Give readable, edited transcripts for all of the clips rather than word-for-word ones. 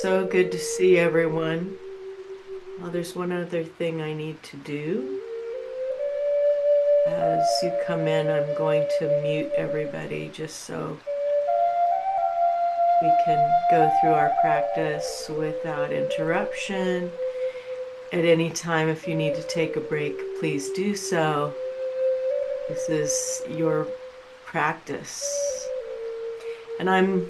so good to see everyone. Well, there's one other thing I need to do. As you come in, I'm going to mute everybody just so we can go through our practice without interruption. At any time, if you need to take a break, please do so. This is your practice. And I'm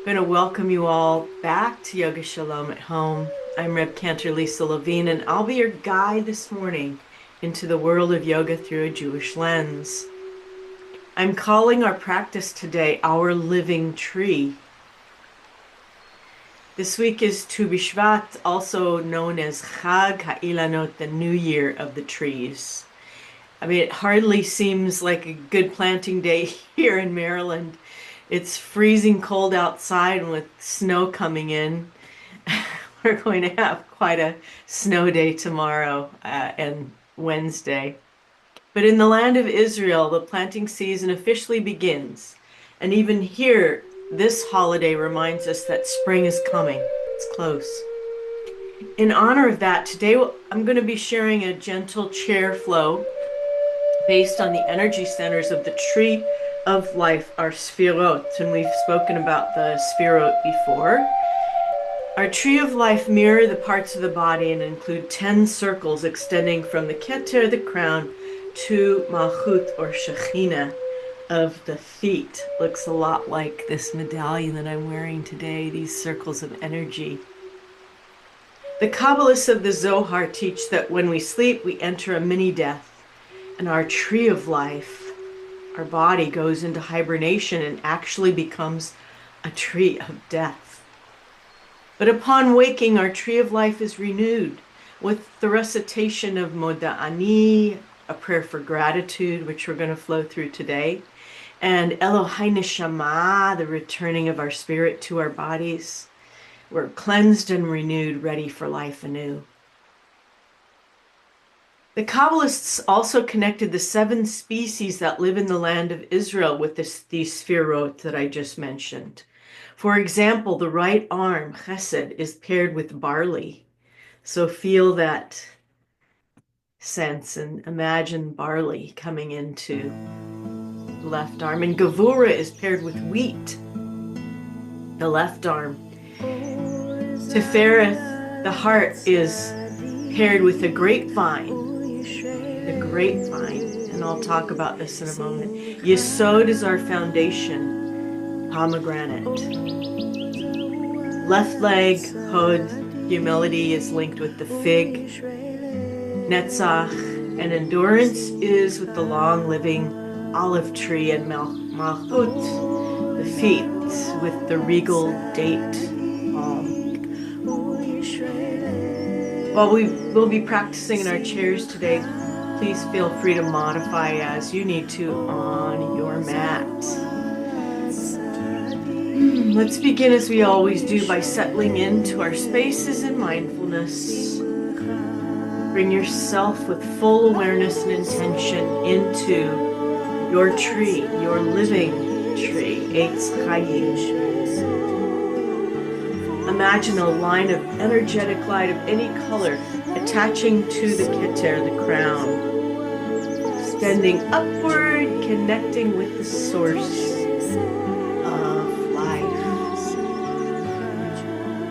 going to welcome you all back to Yoga Shalom at Home. I'm Reb Cantor Lisa Levine, and I'll be your guide this morning into the world of yoga through a Jewish lens. I'm calling our practice today Our Living Tree. This week is TuBishvat, also known as Chag HaIlanot, the New Year of the Trees. I mean, it hardly seems like a good planting day here in Maryland. It's freezing cold outside, and with snow coming in, we're going to have quite a snow day tomorrow and Wednesday. But in the land of Israel, the planting season officially begins. And even here, this holiday reminds us that spring is coming. It's close. In honor of that, today I'm going to be sharing a gentle chair flow based on the energy centers of the tree of life, our Sephirot. And we've spoken about the Sephirot before. Our tree of life mirror the parts of the body and include 10 circles extending from the Keter, the crown, to Malchut or Shekhinah of the feet. Looks a lot like this medallion that I'm wearing today, these circles of energy. The Kabbalists of the Zohar teach that when we sleep, we enter a mini death, and our tree of life, our body, goes into hibernation and actually becomes a tree of death. But upon waking, our tree of life is renewed with the recitation of Moda'ani, a prayer for gratitude, which we're going to flow through today, and Elohai Neshama, the returning of our spirit to our bodies. We're cleansed and renewed, ready for life anew. The Kabbalists also connected the 7 species that live in the land of Israel with these Sephirot that I just mentioned. For example, the right arm, Chesed, is paired with barley. So feel that sense and imagine barley coming into the left arm. And Gevura is paired with wheat, the left arm. Sephirot, the heart, is paired with the grapevine. And I'll talk about this in a moment. Yesod is our foundation, pomegranate. Left leg, Hod, humility, is linked with the fig. Netzach, and endurance is with the long-living olive tree, and Malchut, the feet, with the regal date palm. While we will be practicing in our chairs today, please feel free to modify as you need to on your mat. Let's begin as we always do by settling into our spaces in mindfulness. Bring yourself with full awareness and intention into your tree, your living tree, Eitz Chayim. Imagine a line of energetic light of any color attaching to the Keter, the crown, extending upward, connecting with the source of life.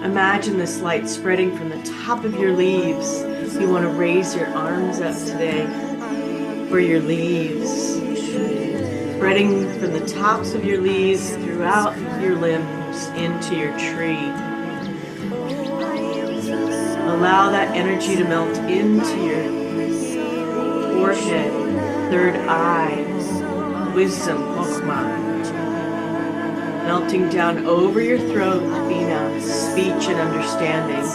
Imagine this light spreading from the top of your leaves. You want to raise your arms up today for your leaves, spreading from the tops of your leaves throughout your limbs into your tree. Allow that energy to melt into your forehead, third eye, wisdom, chokhmah. Melting down over your throat, bina, speech and understanding.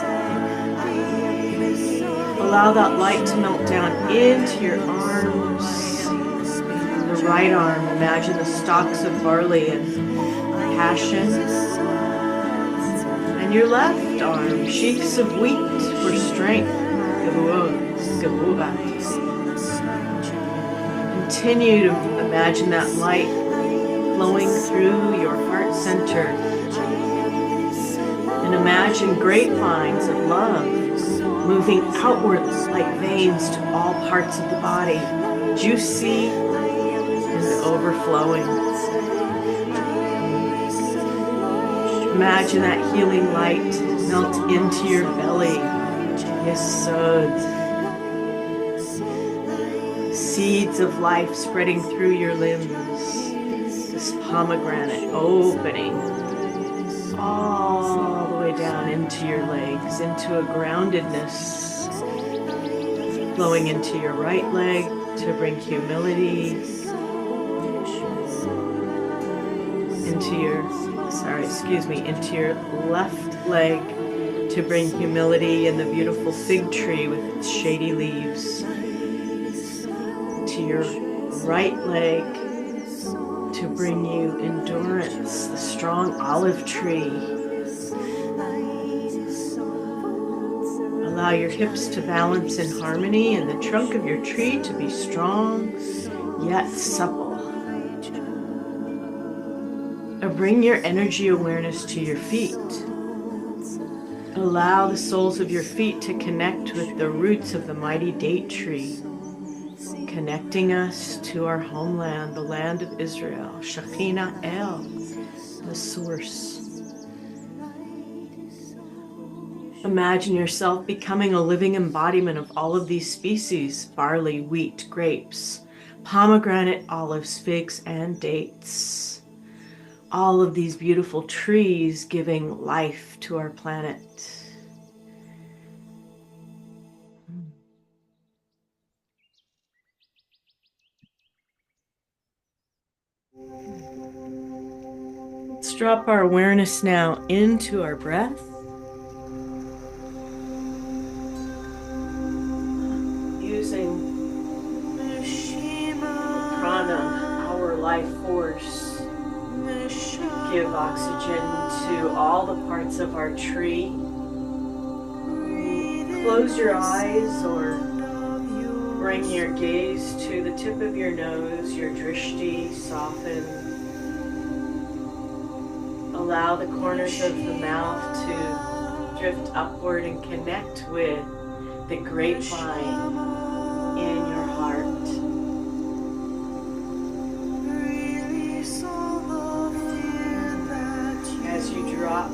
Allow that light to melt down into your arms. The right arm, imagine the stalks of barley and passion. And your left arm, sheaths of wheat for strength. Gevura. Continue to imagine that light flowing through your heart center And imagine grapevines of love moving outward like veins to all parts of the body, juicy and overflowing. Imagine that healing light melt into your belly. Yesod. Seeds of life spreading through your limbs. This pomegranate opening all the way down into your legs, into a groundedness, flowing into your right leg to bring humility, into your left leg to bring humility and the beautiful fig tree with its shady leaves, to your right leg to bring you endurance, the strong olive tree. Allow your hips to balance in harmony and the trunk of your tree to be strong yet supple. Bring your energy awareness to your feet. Allow the soles of your feet to connect with the roots of the mighty date tree, connecting us to our homeland, the land of Israel, Shekhinah El, the source. Imagine yourself becoming a living embodiment of all of these species: barley, wheat, grapes, pomegranate, olives, figs, and dates. All of these beautiful trees giving life to our planet. Let's drop our awareness now into our breath. Using prana, our life force. Give oxygen to all the parts of our tree. Close your eyes or bring your gaze to the tip of your nose, your drishti, soften. Allow the corners of the mouth to drift upward and connect with the grapevine in your heart. As you drop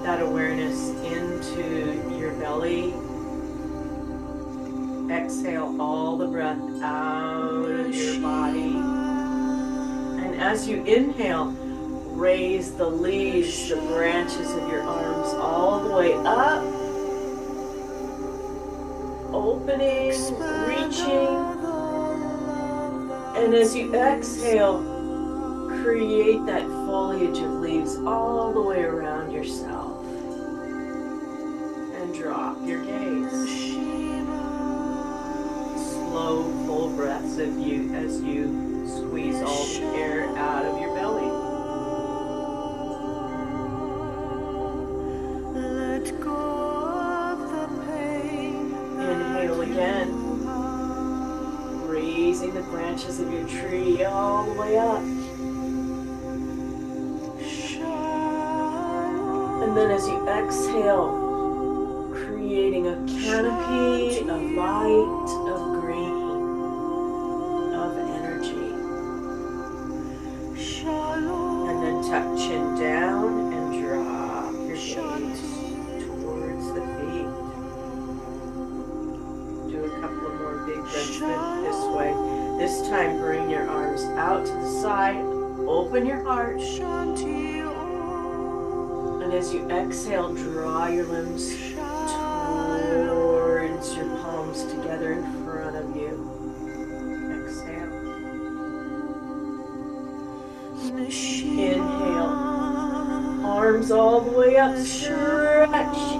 that awareness into your belly, exhale all the breath out of your body. And as you inhale, raise the leaves, the branches of your arms all the way up, opening, reaching. And as you exhale, create that foliage of leaves all the way around yourself. And drop your gaze. Slow, full breaths of you as you squeeze all the air out of your belly. Let go of the pain. Inhale again. Raising the branches of your tree all the way up. And then as you exhale, creating a canopy of light, of green, of energy. And then tuck chin down and drop your gaze towards the feet. Do a couple of more big breaths this way. This time bring your arms out to the side, open your heart. And as you exhale, draw your limbs towards your palms together in front of you. Exhale. Inhale. Arms all the way up, stretch.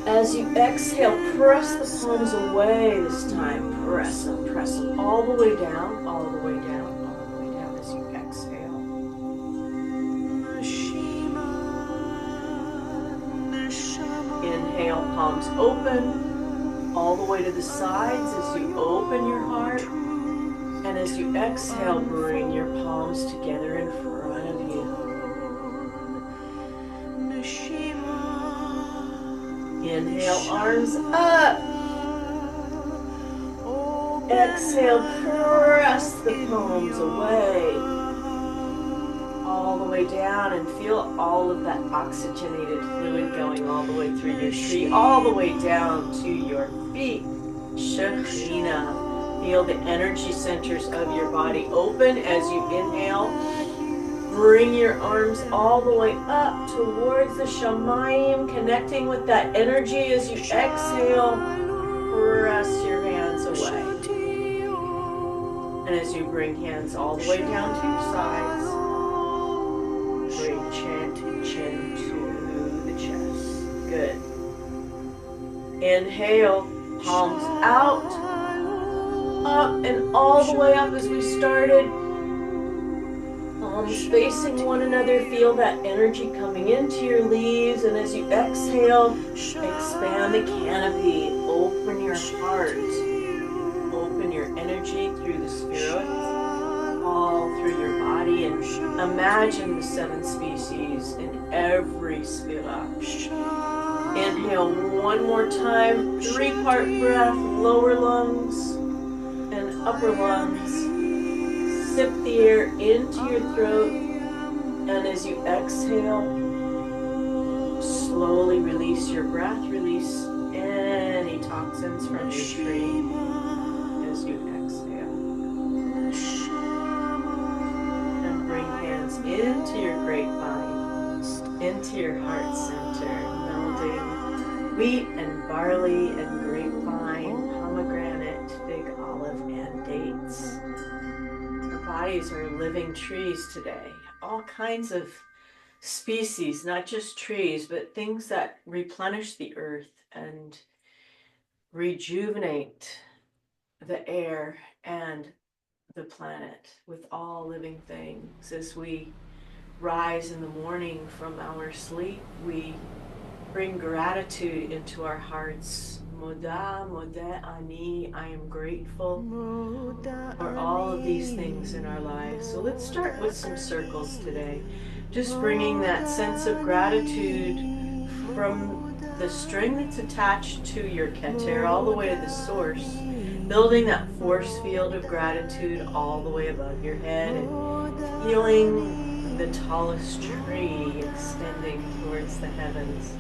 As you exhale, press the palms away this time. Press them all the way down, all the way down, all the way down as you exhale. Inhale, palms open, all the way to the sides as you open your heart. And as you exhale, bring your palms together in front of you. Inhale, arms up. Exhale, press the palms away. All the way down and feel all of that oxygenated fluid going all the way through your tree, all the way down to your feet. Shekhinah. Feel the energy centers of your body open as you inhale. Bring your arms all the way up towards the Shamayim, connecting with that energy as you exhale. Press your hands away. And as you bring hands all the way down to your sides, bring chin to the chest. Good. Inhale, palms out, up and all the way up as we started. Palms facing one another. Feel that energy coming into your leaves. And as you exhale, expand the canopy. Open your heart. Open your energy through the Sephirot, all through your body, and imagine the 7 species in every Sephirah. Inhale one more time, 3-part breath, lower lungs and upper lungs. Sip the air into your throat, and as you exhale, slowly release your breath, release any toxins from your tree as you exhale. And bring hands into your grapevine, into your heart center, melding wheat and barley and grapevine, pomegranate, big olive, and dates. Our bodies are living trees today. All kinds of species, not just trees, but things that replenish the earth and rejuvenate the air and the planet with all living things. As we rise in the morning from our sleep, we bring gratitude into our hearts. Moda, moda ani, I am grateful for all of these things in our lives. So let's start with some circles today. Just bringing that sense of gratitude from the string that's attached to your keter all the way to the source, building that force field of gratitude all the way above your head and feeling the tallest tree extending towards the heavens.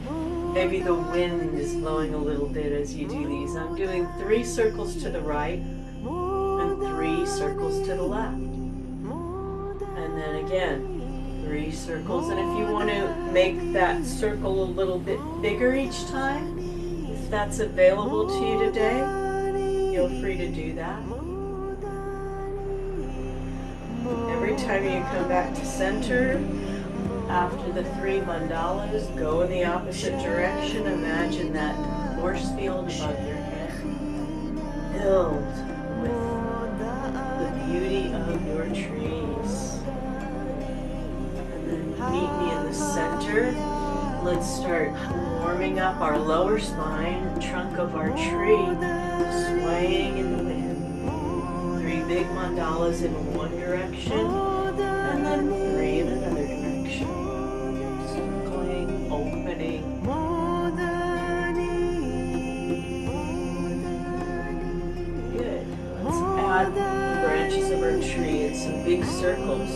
Maybe the wind is blowing a little bit as you do these. I'm doing 3 circles to the right and 3 circles to the left. And then again, 3 circles. And if you want to make that circle a little bit bigger each time, if that's available to you today, feel free to do that. Every time you come back to center, after the 3 mandalas, go in the opposite direction. Imagine that force field above your head, filled with the beauty of your trees. And then meet me in the center. Let's start warming up our lower spine, trunk of our tree, swaying in the wind. 3 big mandalas in one direction, and then 3 in another direction. Circling, opening. Good. Let's add the branches of our tree in some big circles.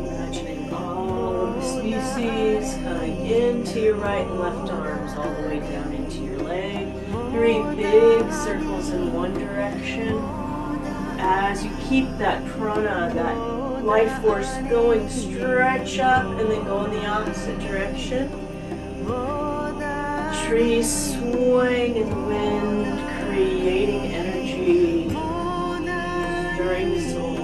Imagining all of the species coming into your right and left arms, all the way down into your leg. 3 big circles in one direction. As you keep that prana, that life force going, stretch up and then go in the opposite direction. Trees swaying in the wind, creating energy, stirring the soul.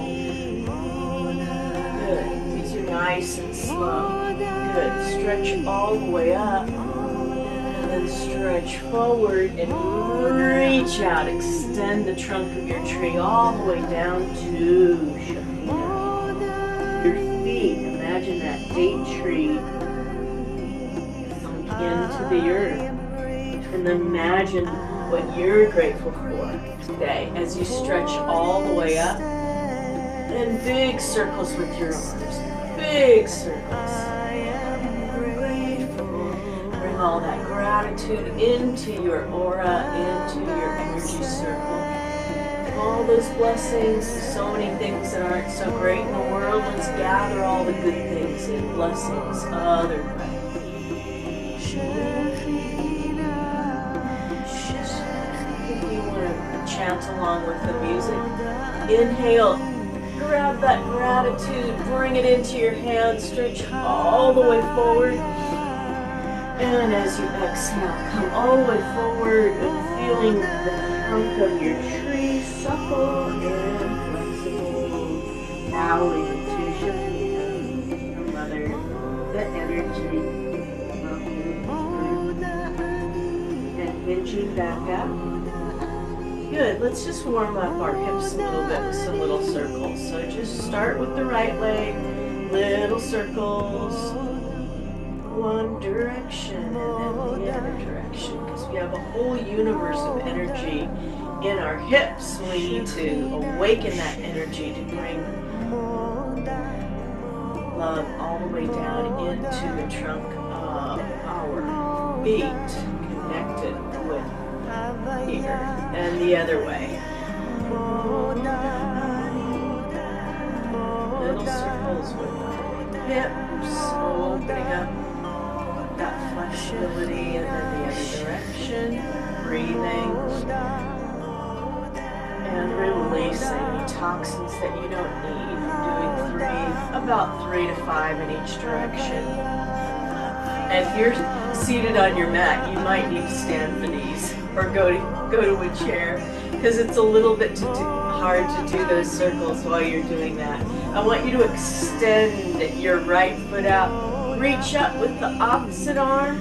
Good. These are nice and slow. Good. Stretch all the way up. And then stretch forward and reach out. Extend the trunk of your tree all the way down to Shekhinah. Your feet, imagine that date tree sunk into the earth. And then imagine what you're grateful for today as you stretch all the way up. And big circles with your arms. Big circles. Bring all all that gratitude into your aura, into your energy circle. All those blessings, so many things that aren't so great in the world, let's gather all the good things in blessings other way. If you want to chant along with the music, inhale, grab that gratitude, bring it into your hand, stretch all the way forward. And as you exhale, come all the way forward and feeling the trunk of your tree supple and flexible. Bowing to Sephirot, your mother, the energy of you. And hinging back up. Good, let's just warm up our hips a little bit with some little circles. So just start with the right leg, little circles. One direction and then the other direction, because we have a whole universe of energy in our hips. We need to awaken that energy to bring love all the way down into the trunk of our feet, connected with the earth, and the other way. Little circles with our hips, opening up that flexibility, and then the other direction, breathing and releasing any toxins that you don't need. Doing about 3 to 5 in each direction. And if you're seated on your mat, you might need to stand for these or go to a chair, because it's a little bit hard to do those circles while you're doing that. I want you to extend your right foot out. Reach up with the opposite arm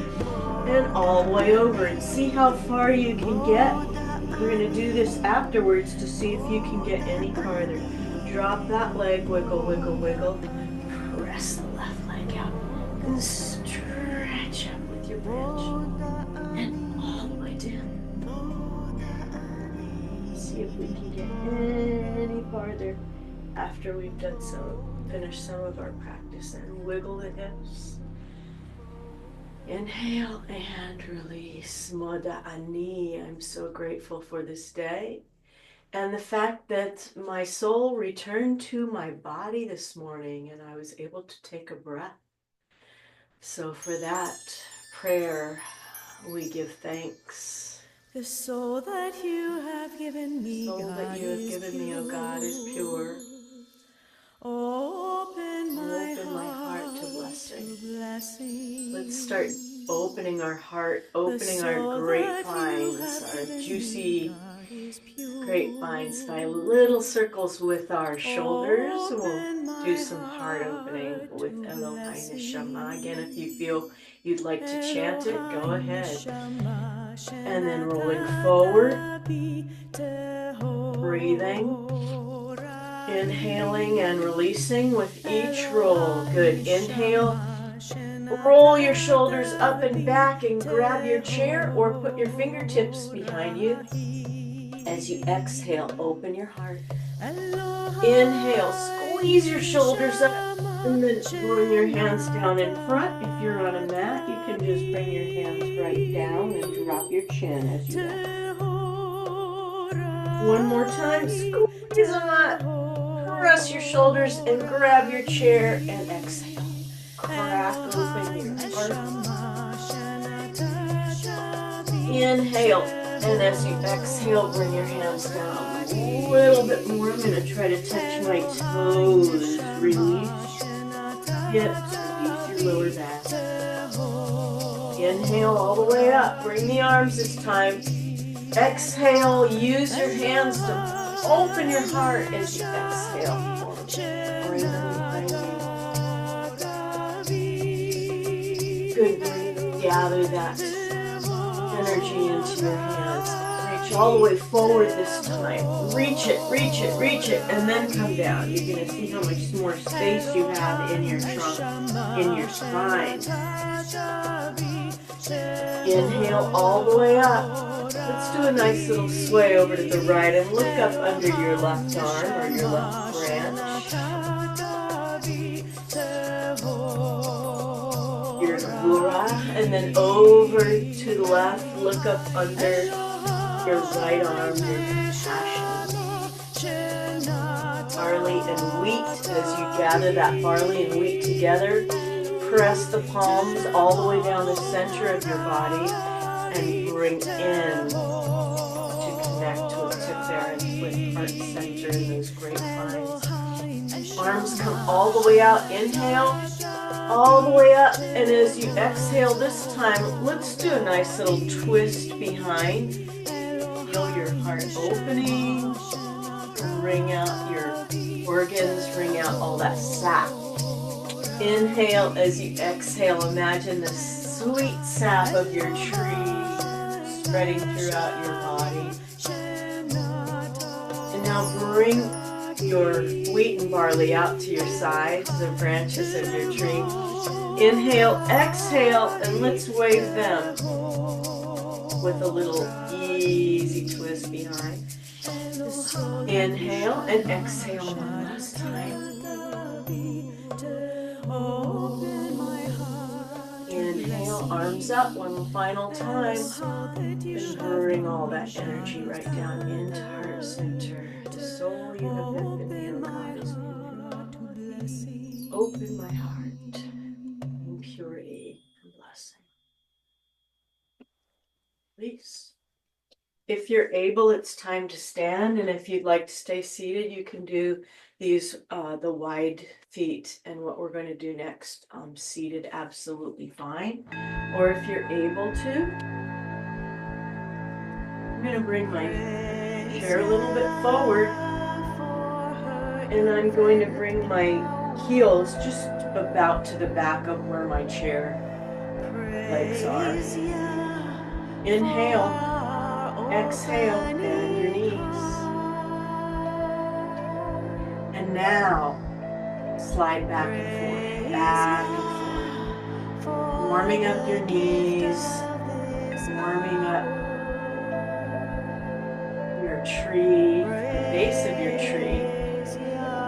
and all the way over, and see how far you can get. We're going to do this afterwards to see if you can get any farther. Drop that leg, wiggle, wiggle, wiggle. Press the left leg out and stretch up with your branch and all the way down. See if we can get any farther after we've done finish some of our practice, and wiggle the hips. Inhale and release. Moda ani. I'm so grateful for this day and the fact that my soul returned to my body this morning and I was able to take a breath. So for that prayer, we give thanks. The soul that you have given me, the soul that you have given me, O God, is pure. Open my heart to blessing. blessing. Let's start opening our heart, opening our grapevines, our juicy grapevines by little circles with our shoulders. We'll do some heart opening with Elohai Neshama. Again, if you feel you'd like to chant it, go ahead. And then rolling forward, breathing. Inhaling and releasing with each roll. Good. Inhale. Roll your shoulders up and back and grab your chair or put your fingertips behind you. As you exhale, open your heart. Inhale. Squeeze your shoulders up and then bring your hands down in front. If you're on a mat, you can just bring your hands right down and drop your chin as you go. One more time. Squeeze them up. Press your shoulders and grab your chair and exhale. Crack open your heart. Inhale, and as you exhale, bring your hands down a little bit more. I'm going to try to touch my toes. Release hips, release your lower back. Inhale all the way up. Bring the arms this time. Exhale, use your hands to open your heart as you exhale. Bring them behind you. Good breathing. Gather that energy into your hands. Reach all the way forward this time. Reach it, reach it, reach it, and then come down. You're going to see how much more space you have in your trunk, in your spine. Inhale all the way up. Let's do a nice little sway over to the right and look up under your left arm or your left branch. You're going to And then over to the left, look up under your right arm, your compassion. Barley and wheat, as you gather that barley and wheat together, press the palms all the way down the center of your body and bring in to connect with Sephirot, with heart center and those grapevines. Arms come all the way out, inhale, all the way up, and as you exhale this time, let's do a nice little twist behind. Feel your heart opening, bring out your organs, bring out all that sap. Inhale as you exhale, imagine the sweet sap of your tree spreading throughout your body. And now bring your wheat and barley out to your sides, the branches of your tree. Inhale, exhale, and let's wave them with a little easy twist behind. Inhale and exhale one last time. Inhale, arms up one final time. And bring all that energy right down into heart center. The soul you have been in, God is moving. Open my heart in purity and blessing. Release. If you're able, it's time to stand, and if you'd like to stay seated, you can do these, the wide feet, and what we're going to do next, seated, absolutely fine. Or if you're able to, I'm going to bring my chair a little bit forward, and I'm going to bring my heels just about to the back of where my chair legs are. Inhale. Exhale, bend your knees. And now, slide back and forth, warming up your knees, warming up your tree, the base of your tree,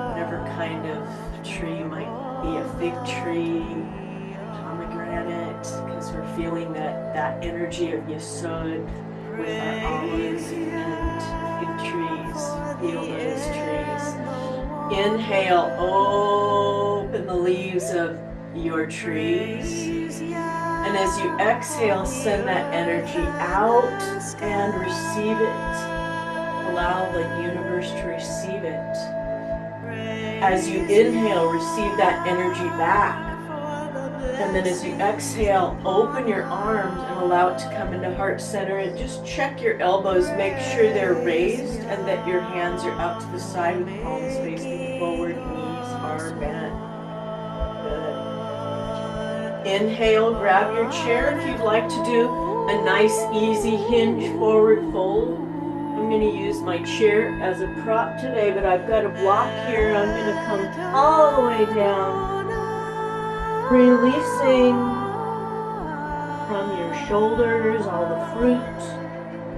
whatever kind of tree might be, a fig tree, pomegranate, because we're feeling that energy of Yesod with our olives and fig trees, feel those trees. Inhale, open the leaves of your trees. And as you exhale, send that energy out and receive it. Allow the universe to receive it. As you inhale, receive that energy back. And then as you exhale, open your arms and allow it to come into heart center, and just check your elbows, make sure they're raised and that your hands are out to the side with palms facing forward, knees are bent. Good. Inhale, grab your chair if you'd like to do a nice easy hinge forward fold. I'm going to use my chair as a prop today, but I've got a block here. I'm going to come all the way down. Releasing from your shoulders all the fruit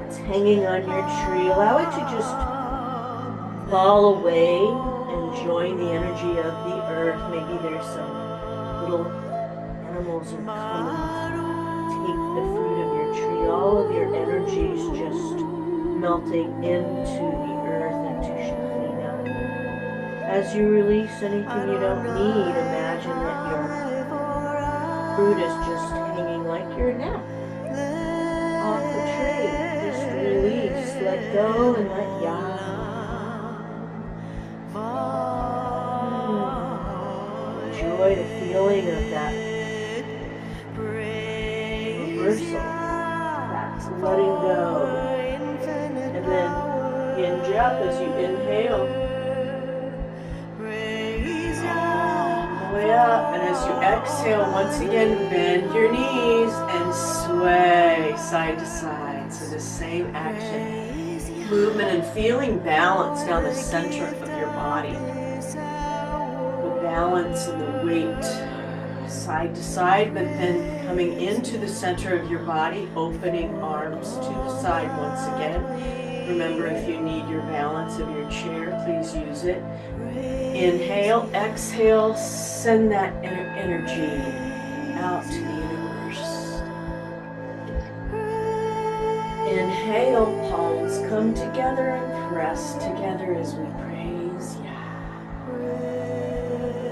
that's hanging on your tree. Allow it to just fall away and join the energy of the earth. Maybe there's some little animals are coming to take the fruit of your tree. All of your energies just melting into the earth, into Shekhinah. As you release anything you don't need, imagine that your fruit is just hanging like your neck off the tree. Just release, let go, and let enjoy the feeling of that reversal. That's letting go. And then hinge up as you inhale. Up, and as you exhale, once again, bend your knees and sway side to side. So the same action, movement, and feeling balance down the center of your body. The balance and the weight side to side, but then coming into the center of your body, opening arms to the side once again. Remember, if you need your balance of your chair, please use it. Inhale, exhale, send that energy out to the universe. come together and press together as we praise Yah,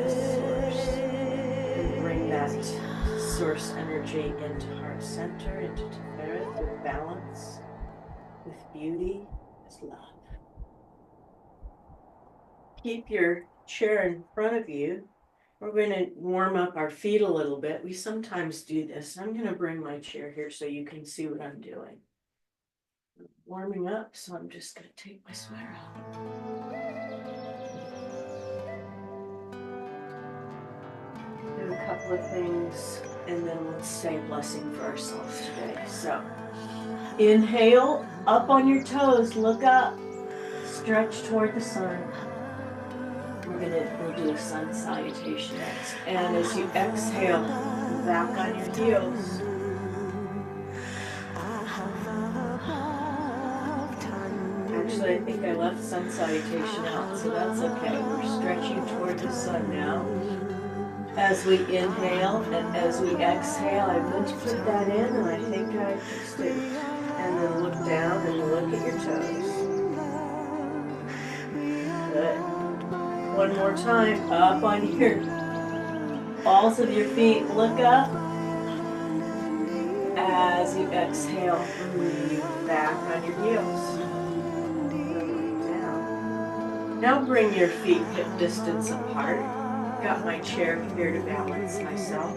the source, and bring that source energy into heart center, into Sephirot, with balance, with beauty, with love. Keep your chair in front of you. We're going to warm up our feet a little bit. We sometimes do this. I'm going to bring my chair here so you can see what I'm doing. Warming up, so I'm just going to take my sweater off. Do a couple of things, and then let's say a blessing for ourselves today. So, inhale, up on your toes, look up, stretch toward the sun. We'll do a sun salutation next. And as you exhale, back on your heels. Actually, I think I left sun salutation out, so that's okay. We're stretching toward the sun now. As we inhale and as we exhale, I meant to put that in, and I think I fixed it. And then look down and look at your toes. Good. One more time, up on your balls of your feet, look up. As you exhale, breathe back on your heels. Down. Now bring your feet hip distance apart. Got my chair here to balance myself.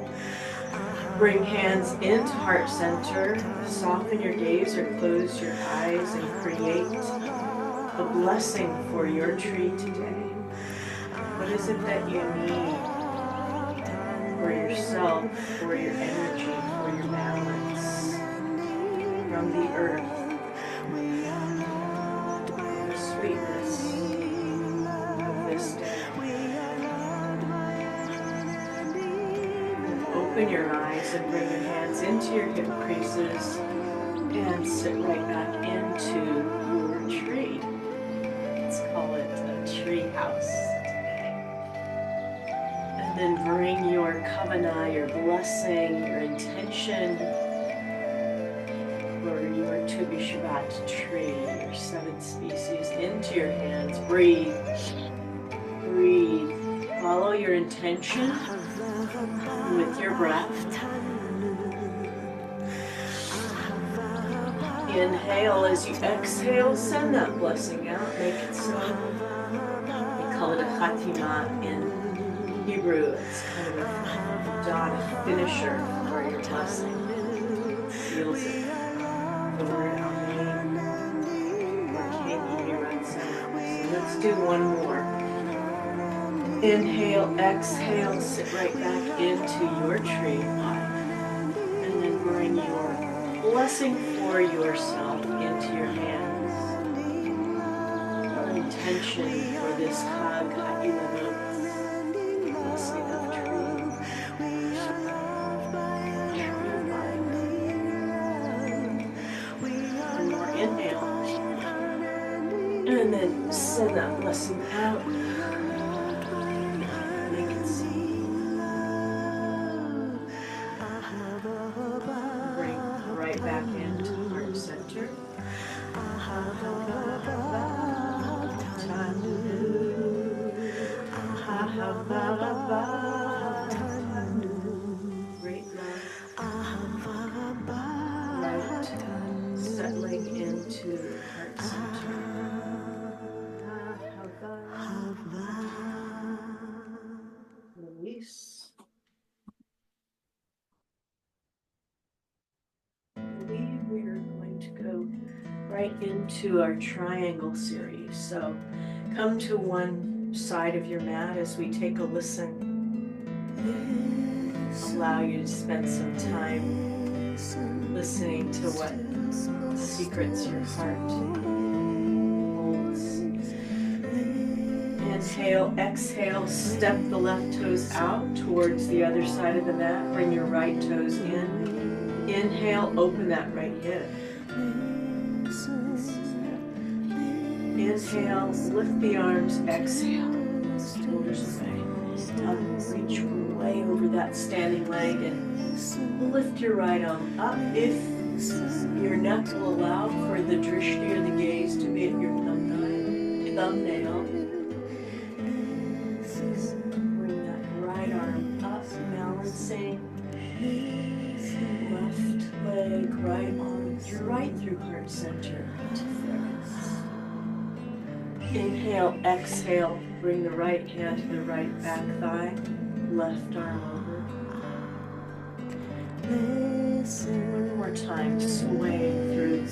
Bring hands into heart center. Soften your gaze or close your eyes and create a blessing for your tree today. What is it that you need for yourself, for your energy, for your balance from the earth, the sweetness of this day? Open your eyes and bring your hands into your hip creases and sit right back into your tree. Let's call it a tree house. And then bring your kavanah, your blessing, your intention for your TuBishvat tree, your 7 species, into your hands. Breathe. Breathe. Follow your intention with your breath. Inhale as you exhale, send that blessing out, make it so. We call it a khatimah in Hebrew. It's kind of a dot, a finisher for your blessing. Seals it. The word Amen or K-E-R-A. So let's do one more. Inhale, exhale, sit right back into your tree life. And then bring your blessing for yourself into your hands. Your intention for this Chag HaIlanot, blessing of tree life. One more inhale. And then send that blessing out. Back into heart center. Great love. Right. Settling into heart center. Release. We're going to go right into our triangle series. So come to one side of your mat as we take a listen. Allow you to spend some time listening to what secrets your heart holds. Inhale, exhale, step the left toes out towards the other side of the mat. Bring your right toes in. Inhale, open that right hip. Inhale, lift the arms, exhale, shoulders away. Reach way over that standing leg and lift your right arm up if Your neck will allow for the drishti or the gaze to be at your thumbnail. Bring that right arm up, balancing. Left leg, right arm, right through heart center. Inhale, exhale. Bring the right hand to the right back thigh. Left arm over. One more time, sway through,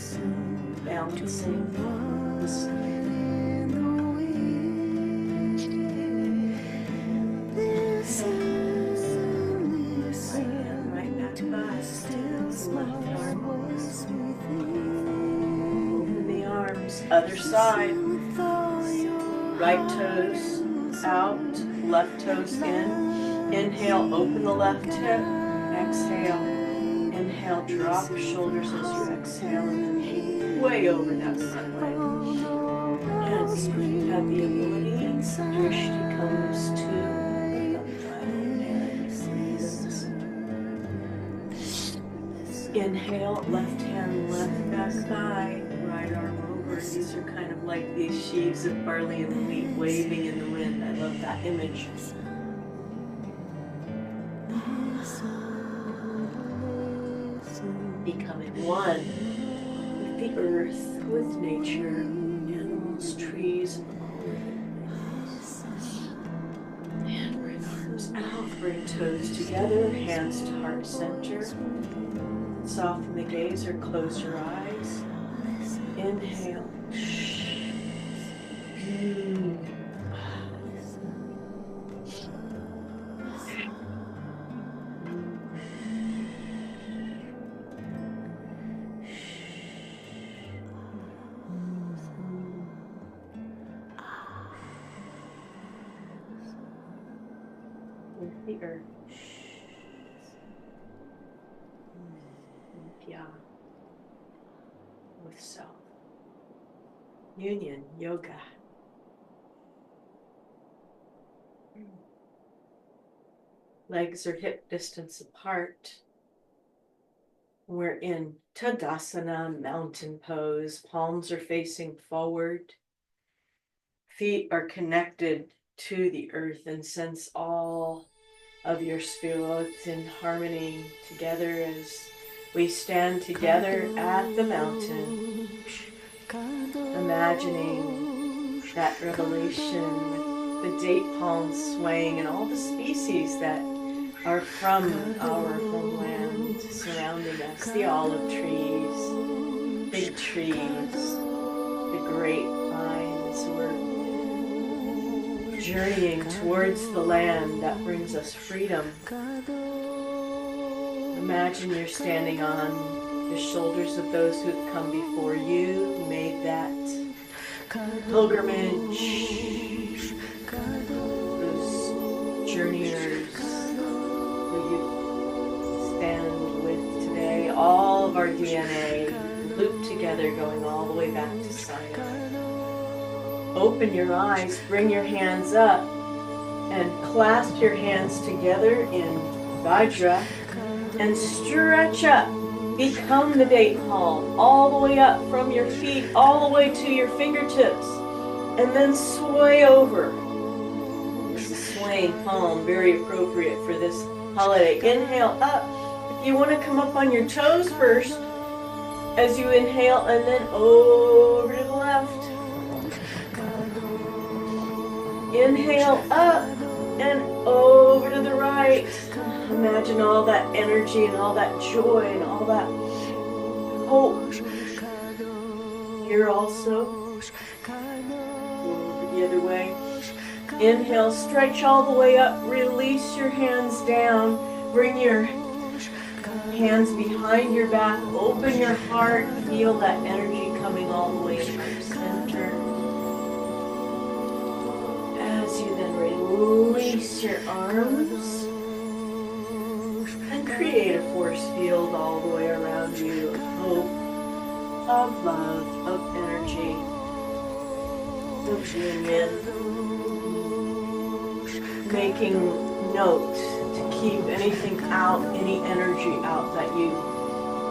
balancing the side. Right hand, right back thigh. Left arm over. Open the arms, other side. Right toes out, left toes in. Inhale, open the left hip. Exhale. Inhale, drop your shoulders as you exhale, and then way over that front leg. And if you have the ability, drishti comes to the inhale, left hand, left back thigh, right arm over. These are kind of like these sheaves of barley and wheat waving in the wind. I love that image. Becoming one with the earth, with nature, animals, trees, and all of it. And bring arms out, bring toes together, hands to heart center. Soften the gaze or close your eyes. Inhale. With the earth. With self. Union, yoga. Legs are hip distance apart. We're in Tadasana, mountain pose. Palms are facing forward. Feet are connected to the earth, and sense all of your Sephirot in harmony together as we stand together at the mountain, imagining that revelation with the date palms swaying and all the species that are from our homeland surrounding us, the olive trees, big trees, the grapevines. We're journeying towards the land that brings us freedom. Imagine you're standing on the shoulders of those who have come before you, who made that pilgrimage, those journeyers who you stand with today. All of our DNA looped together, going all the way back to Sinai. Open your eyes, bring your hands up, and clasp your hands together in Vajra, and stretch up. Become the date palm, all the way up from your feet, all the way to your fingertips, and then sway over. This is swaying palm, very appropriate for this holiday. Inhale up. If you want to come up on your toes first, as you inhale, and then over to the left. Inhale up and over to the right. Imagine all that energy and all that joy and all that hope. Here also. Over the other way. Inhale, stretch all the way up. Release your hands down. Bring your hands behind your back. Open your heart. Feel that energy coming all the way to your center. As you then release your arms and create a force field all the way around you of hope, of love, of energy, of union. Making note to keep anything out, any energy out that you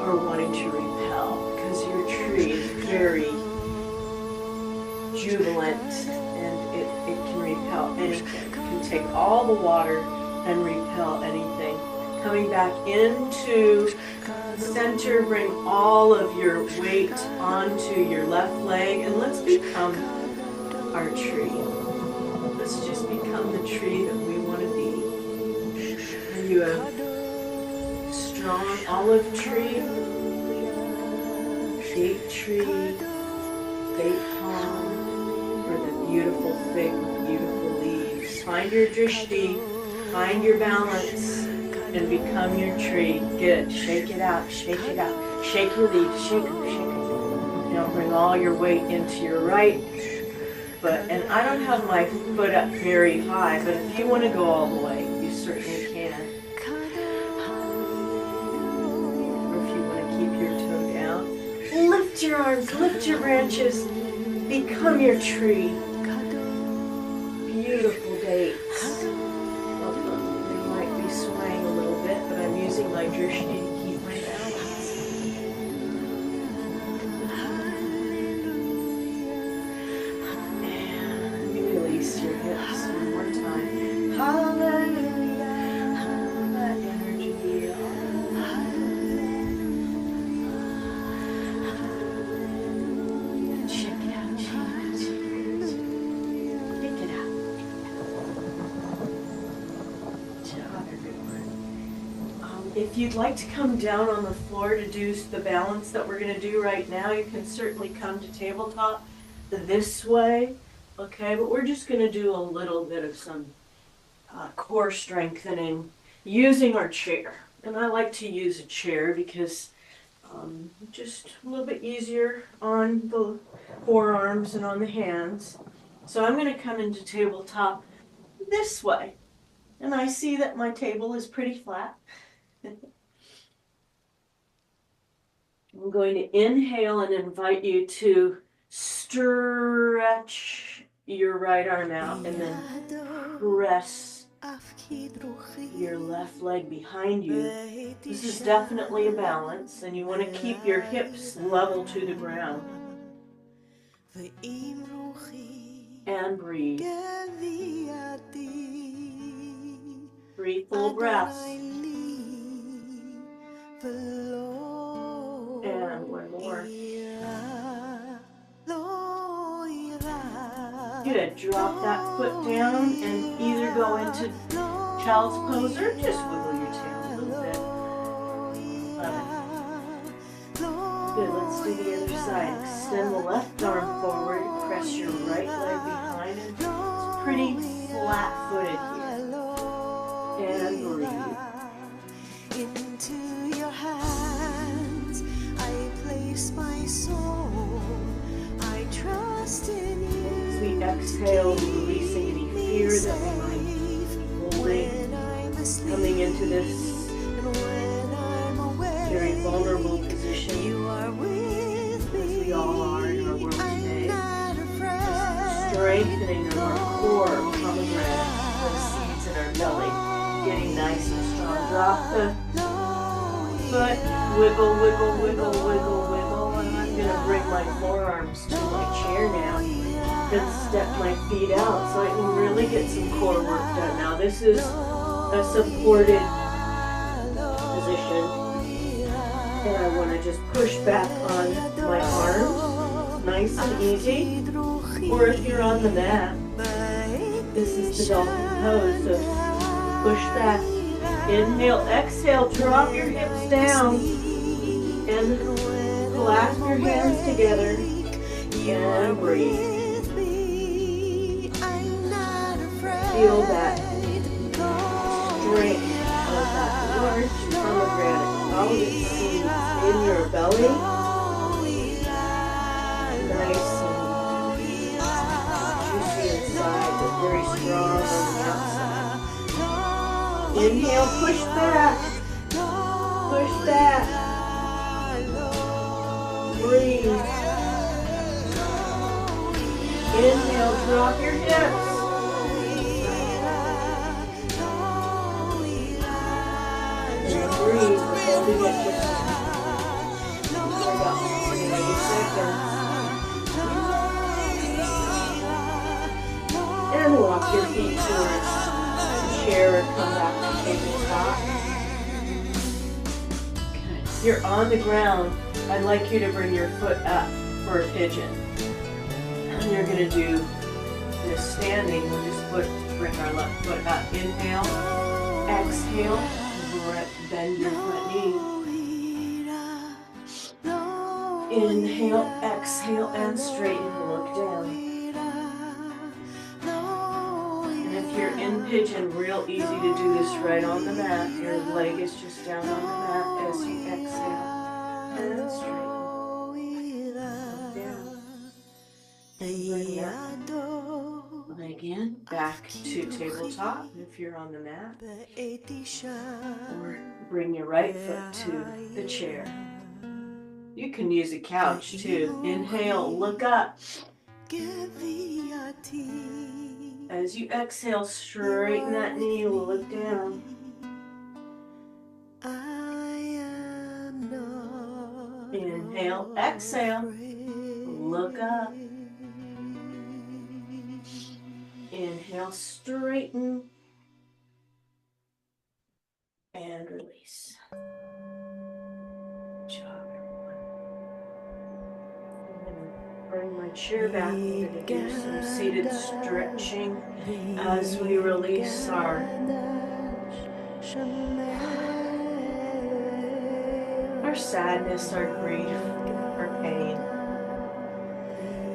or wanting to repel, because your tree is very jubilant and it can repel anything. It can take all the water and repel anything. Coming back into center, bring all of your weight onto your left leg, and let's become our tree. Let's just become the tree that we want to be. And you have strong olive tree, date tree, date palm, or the beautiful fig with beautiful leaves. Find your drishti, find your balance, and become your tree. Good. Shake it out, shake it out. Shake your leaves, shake them, shake them. Now bring all your weight into your right foot. And I don't have my foot up very high, but if you want to go all the way, you certainly can. Or if you want to keep your toe down, lift your arms, lift your branches, become your tree. Beautiful dates. They might be swaying a little bit, but I'm using my drishti to keep my balance. And release your hips one more time. Hallelujah. That energy. Check it out, check it out. Pick it out. Job, everyone. If you'd like to come down on the floor to do the balance that we're going to do right now, you can certainly come to tabletop this way, okay? But we're just going to do a little bit of some core strengthening using our chair. And I like to use a chair because just a little bit easier on the forearms and on the hands. So I'm going to come into tabletop this way. And I see that my table is pretty flat. I'm going to inhale and invite you to stretch your right arm out and then press your left leg behind you. This is definitely a balance, and you want to keep your hips level to the ground. And breathe. Breathe full breaths. And one more. Good. Drop that foot down and either go into child's pose or just wiggle your tail a little bit. Love it. Good. Let's do the other side. Extend the left arm forward. Press your right leg behind it. It's pretty flat-footed here. And breathe. Into your hands I place my soul. I trust in you. As we exhale, releasing any fear that we might be holding, coming into this very vulnerable position, as we all are in our world today. Just strengthening of our core, pomegranate, the seeds in our belly, getting nice and strong. Drop the foot, wiggle, wiggle, wiggle, wiggle, wiggle, and I'm going to bring my forearms to my chair now and step my feet out so I can really get some core work done. Now this is a supported position, and I want to just push back on my arms, nice and easy, or if you're on the mat, this is the dolphin pose, so push back. Inhale, exhale, drop your hips down and clasp your hands together and breathe. Feel that strength of that large pomegranate solid seeds in your belly. Nice and juicy inside, but very strong on the outside. Inhale, push back, push back, breathe. Inhale, drop your hips. And breathe, holding it just you're on the ground, I'd like you to bring your foot up for a pigeon. And you're going to do this standing. We'll just bring our left foot up. Inhale, exhale, bend your front knee. Inhale, exhale, and straighten, look down. And if you're in pigeon, real easy to do this right on the mat. Your leg is just down on the mat as you exhale and straighten. Look down. Bring that leg in, back to tabletop if you're on the mat. Or bring your right foot to the chair. You can use a couch too. Inhale, look up. As you exhale, straighten that knee, look down. Inhale, exhale, look up. Inhale, straighten, and release. Good job, everyone. I'm going to bring my chair back. I'm going to do some seated stretching as we release our sadness, our grief, our pain.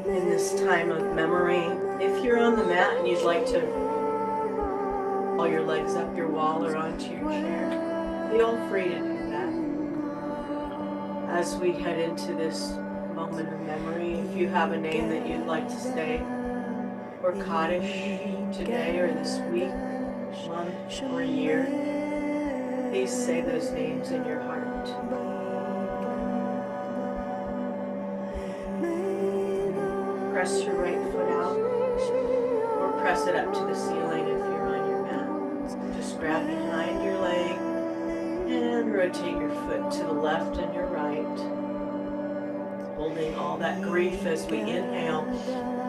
In this time of memory, if you're on the mat and you'd like to pull your legs up your wall or onto your chair, feel free to do that. As we head into this moment of memory, if you have a name that you'd like to say or Kaddish today or this week, month, or year, please say those names in your heart. Press your right foot out or press it up to the ceiling if you're on your mat. Just grab behind your leg and rotate your foot to the left and your right. Holding all that grief as we inhale.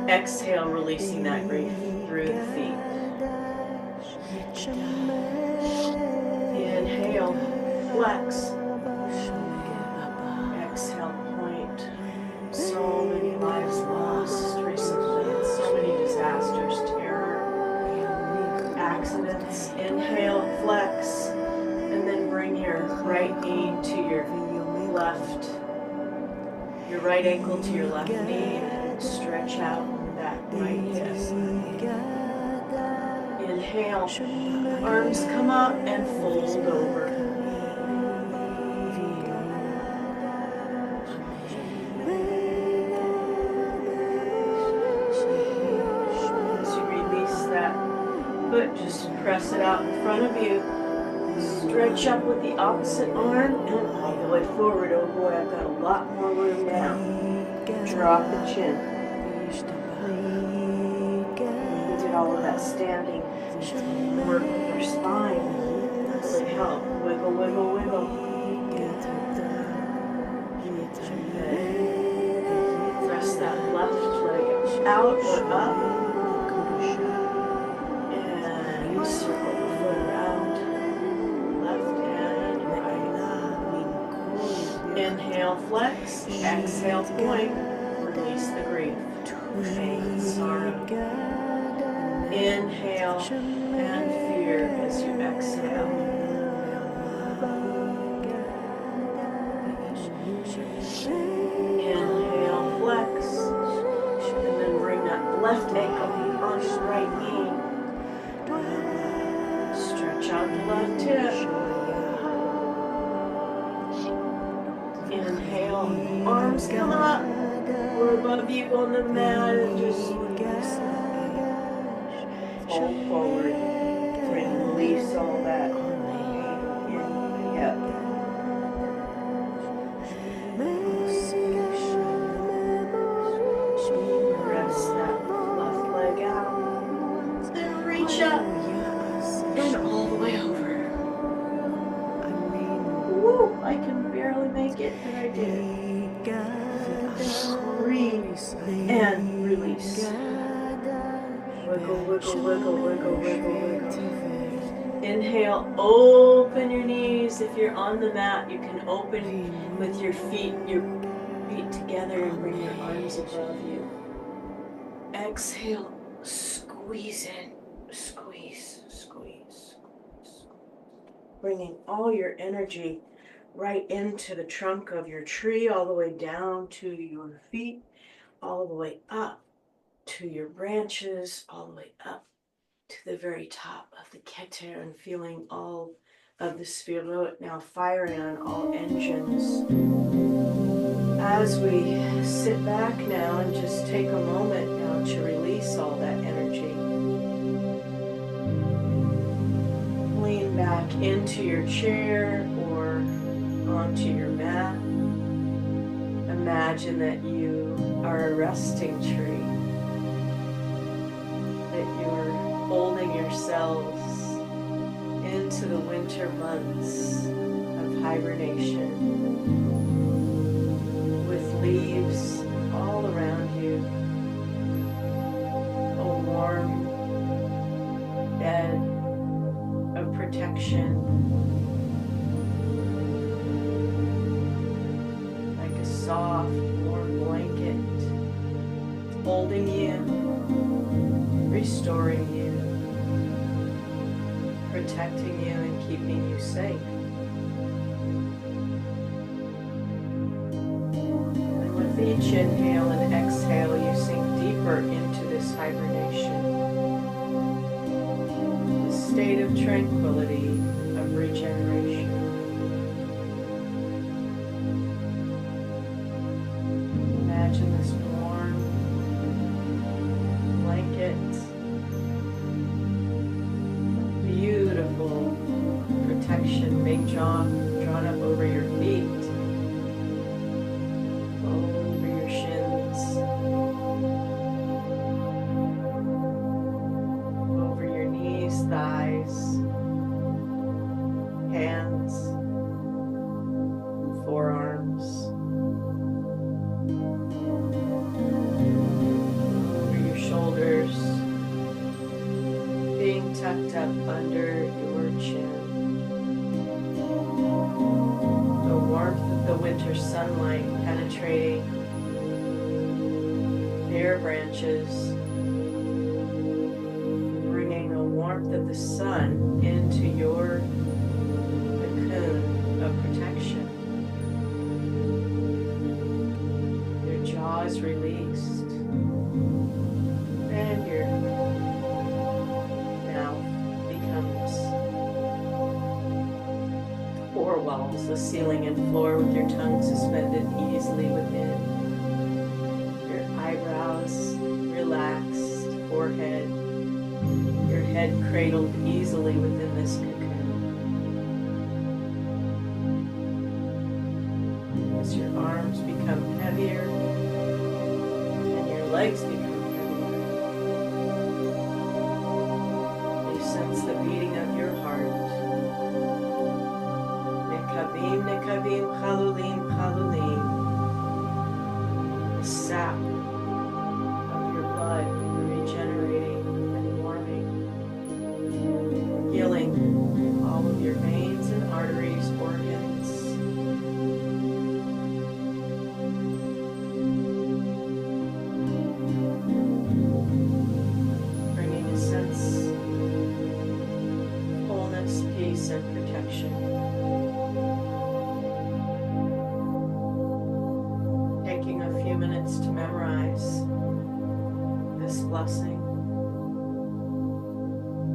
Exhale, releasing that grief through the feet. Inhale, flex. Exhale, point. So many lives lost recently, and so many disasters, terror, accidents. Inhale, flex, and then bring your right knee to your left, your right ankle to your left knee, and stretch out that right hip. Inhale, arms come up and fold over. Just press it out in front of you. Stretch up with the opposite arm and all the way forward. Oh boy, I've got a lot more room now. Drop the chin. We did all of that standing work with your spine. Really help. Wiggle, wiggle, wiggle. Press that left leg out or up. Circle the foot around, left and right. Inhale, flex. Exhale, point. Release the grief, pain, sorrow. Inhale and fear as you exhale. Inhale, flex. And then bring that left ankle on your right knee. Stretch out the left hip. Inhale, arms come up. We're above you on the mat and just fold forward. Release all that in the hip. Press that left leg out. Then reach up. And all the way over. Woo! I can barely make it, but I did. Breathe and release. Wiggle, wiggle, wiggle, wiggle, wiggle, wiggle. Inhale, open your knees. If you're on the mat, you can open with your feet together and bring your arms above you. Exhale, squeeze in, squeeze, squeeze, squeeze. Bringing all your energy right into the trunk of your tree, all the way down to your feet, all the way up to your branches, all the way up to the very top of the Keter, and feeling all of the Sephirot now firing on all engines. As we sit back now and just take a moment now to release all that energy. Lean back into your chair or onto your mat. Imagine that you are a resting tree, that you're holding yourselves into the winter months of hibernation, with leaves all around you, a warm bed of protection, like a soft, warm blanket, holding you, restoring you, protecting you, and keeping you safe. And with each inhale and exhale, you sink deeper into this hibernation, the state of tranquility, of regeneration. Imagine this warm blanket, beautiful protection being drawn up over your feet, over your shins, over your knees, thighs, hands, forearms, over your shoulders, being tucked up under your chin. The warmth of the winter sunlight penetrating bare branches, bringing the warmth of the sun into your cocoon of protection. Your jaws released, and your mouth becomes four walls, the ceiling and floor, with your tongue suspended easily within. Your eyebrows relaxed, forehead, your head cradled easily within this cocoon. As your arms become heavier and your legs become heavier, you sense the beating of your heart. Nekavim, nekavim, chalulim, chalulim. The sap of your blood regenerating and warming, healing all of your veins and arteries, organs. Bringing a sense of wholeness, peace, and protection. Taking a few minutes to memorize this blessing,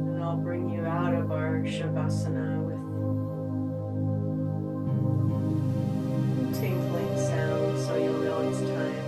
and I'll bring you out of our Shavasana with tinkling sound so you'll know it's time.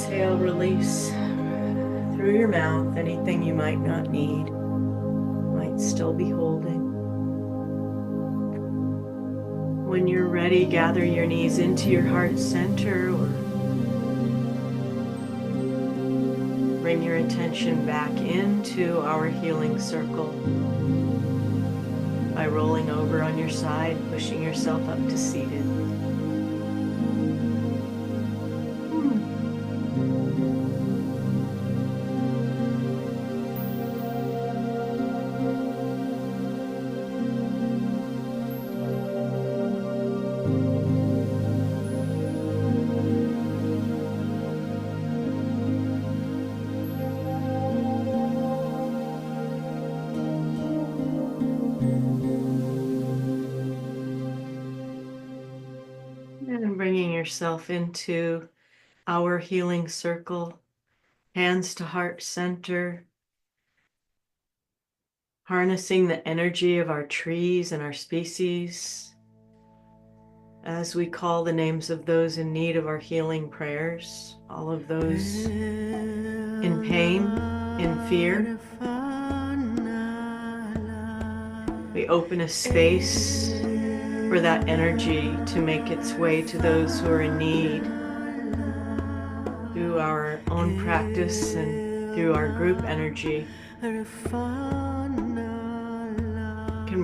exhale, release through your mouth anything you might not need, might still be holding. When you're ready, gather your knees into your heart center or bring your attention back into our healing circle by rolling over on your side, pushing yourself up to seated. And bringing yourself into our healing circle, hands to heart center, harnessing the energy of our trees and our species as we call the names of those in need of our healing prayers, all of those in pain, in fear. We open a space for that energy to make its way to those who are in need through our own practice and through our group energy. Can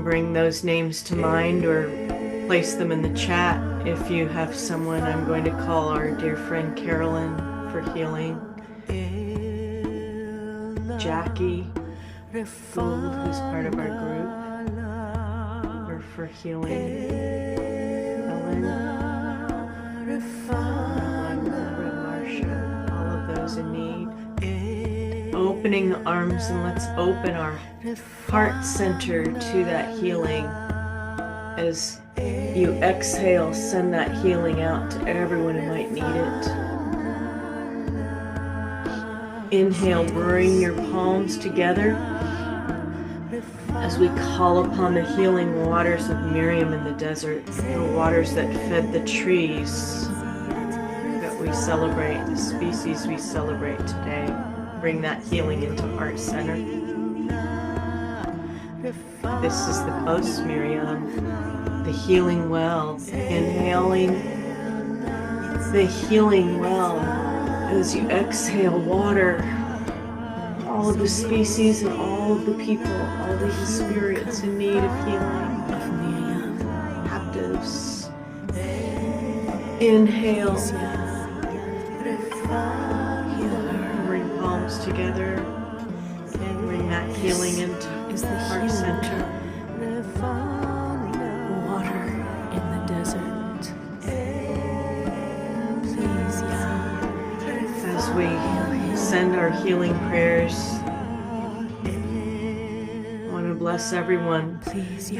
bring those names to mind or place them in the chat if you have someone. I'm going to call our dear friend Carolyn for healing, Jackie Gould, who's part of our group, or for healing, Ellen, Marsha, all of those in need. Opening the arms, and let's open our heart center to that healing. As you exhale, send that healing out to everyone who might need it. Inhale, bring your palms together as we call upon the healing waters of Miriam in the desert, the waters that fed the trees that we celebrate, the species we celebrate today. Bring that healing into heart center. This is the post Miriam, the healing well. Inhaling the healing well as you exhale water. All of the species and all of the people, all the spirits in need of healing, of Miriam, captives. Inhale. Bring palms together. Bring that healing into the heart center. Water in the desert. Please, As we send our healing prayers, I want to bless everyone. Please,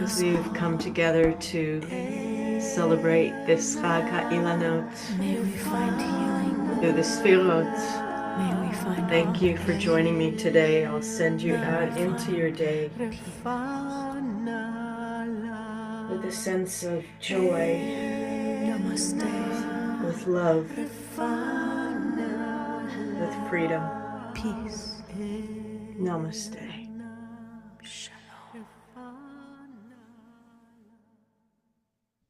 As we've come together to celebrate this Chag HaIlanot May we find healing. through the Sephirot. May we find Thank you for joining me today. I'll send you out into your day with a sense of joy, Namaste. with love, with freedom. Peace. Namaste. Shalom.